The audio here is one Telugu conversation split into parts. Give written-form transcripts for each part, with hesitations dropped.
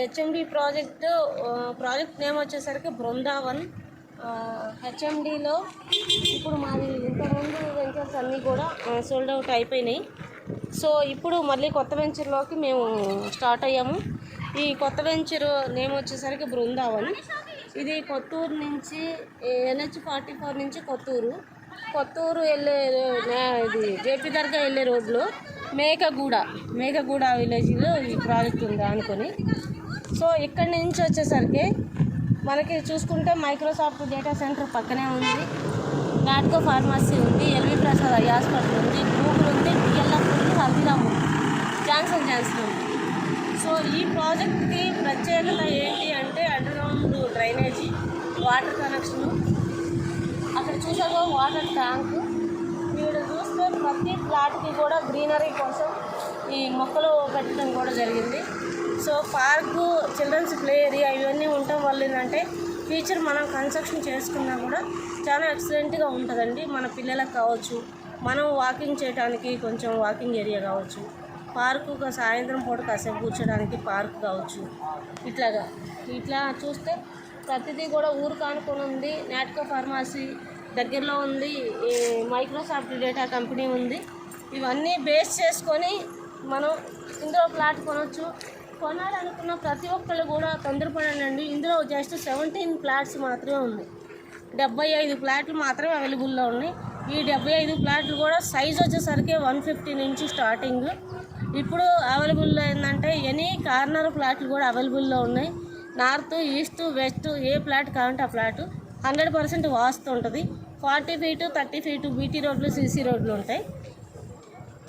హెచ్ఎండి ప్రాజెక్ట్ నేమ్ వచ్చేసరికి బృందావన్. హెచ్ఎండిలో ఇప్పుడు మాది ఇంతకుముందు వెంచర్స్ అన్నీ కూడా సోల్డ్ అవుట్ అయిపోయినాయి. సో ఇప్పుడు మళ్ళీ కొత్త వెంచర్లోకి మేము స్టార్ట్ అయ్యాము. ఈ కొత్త వెంచర్ నేమ్ వచ్చేసరికి బృందావన్. ఇది కొత్తూరు నుంచి NH44 నుంచి కొత్తూరు వెళ్ళే ఇది జేపీ దర్గా వెళ్ళే రోడ్లో మేకగూడ విలేజ్లో ఈ ప్రాజెక్ట్ ఉంది అనుకొని. సో ఇక్కడి నుంచి వచ్చేసరికి మనకి చూసుకుంటే మైక్రోసాఫ్ట్ డేటా సెంటర్ పక్కనే ఉంది, నాట్కో ఫార్మసీ ఉంది, ఎల్వి ప్రసాద్ ఐ హాస్పిటల్ ఉంది, గూగుల్ ఉంది, డిఎల్ఎఫ్ ఉంది, హల్దీరామ్ ఉంది, జాన్సన్ ఉంది. సో ఈ ప్రాజెక్ట్కి ప్రత్యేకత ఏంటి అంటే అండర్గ్రౌండ్ డ్రైనేజీ, వాటర్ కనెక్షను, అక్కడ చూసాక వాటర్ ట్యాంకు. మీరు చూస్తే ప్రతి ఫ్లాట్కి కూడా గ్రీనరీ కోసం ఈ మొక్కలు పెట్టడం కూడా జరిగింది. So park, children's play area ఇవన్నీ ఉండటం వల్ల ఏంటంటే ఫ్యూచర్ మనం కన్స్ట్రక్షన్ చేసుకున్నా కూడా చాలా ఎక్సలెంట్గా ఉంటుందండి. మన పిల్లలకు కావచ్చు, మనం వాకింగ్ చేయడానికి కొంచెం వాకింగ్ ఏరియా కావచ్చు, పార్కు సాయంత్రం పూట కాసేపు కూర్చోడానికి పార్క్ కావచ్చు. ఇట్లా చూస్తే ప్రతిదీ కూడా ఊరు కానుకొని ఉంది. నాట్కో ఫార్మసీ దగ్గరలో ఉంది, మైక్రోసాఫ్ట్ డేటా కంపెనీ ఉంది. ఇవన్నీ బేస్ చేసుకొని మనం ఇందులో ఫ్లాట్ కొనవచ్చు. కొనాలనుకున్న ప్రతి ఒక్కళ్ళు కూడా తొందరపడండి. ఇందులో జస్ట్ 17 ఫ్లాట్స్ మాత్రమే ఉన్నాయి. 75 ఫ్లాట్లు మాత్రమే అవైలబుల్లో ఉన్నాయి. ఈ 75 ఫ్లాట్లు కూడా సైజ్ వచ్చేసరికి 150 నుంచి స్టార్టింగ్. ఇప్పుడు అవైలబుల్లో ఏంటంటే ఎనీ కార్నర్ ఫ్లాట్లు కూడా అవైలబుల్లో ఉన్నాయి. నార్త్, ఈస్ట్, వెస్ట్ ఏ ఫ్లాట్ కావాలంటే ఆ ఫ్లాట్ 100% వాస్తు ఉంటుంది. 40 ఫీటు 30 ఫీటు బీటీ రోడ్లు, సీసీ రోడ్లు ఉంటాయి.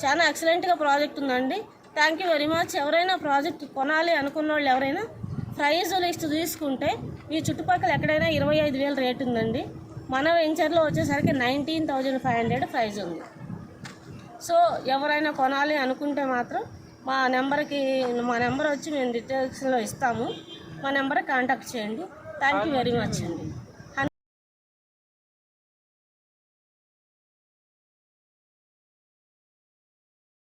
చాలా ఎక్సలెంట్గా ప్రాజెక్ట్ ఉందండి. Thank you very much. ఎవరైనా ప్రాజెక్ట్ కొనాలి అనుకున్న వాళ్ళు ఎవరైనా ప్రైజ్ లిస్ట్ తీసుకుంటే ఈ చుట్టుపక్కల ఎక్కడైనా 25,000 రేట్ ఉందండి. మన వెంచర్లో వచ్చేసరికి 19,500 ప్రైజ్ ఉంది. సో ఎవరైనా కొనాలి అనుకుంటే మాత్రం మా నెంబర్ వచ్చి మేము డీటెయిల్స్లో ఇస్తాము. మా నెంబర్కి కాంటాక్ట్ చేయండి. థ్యాంక్ యూ వెరీ మచ్ అండి.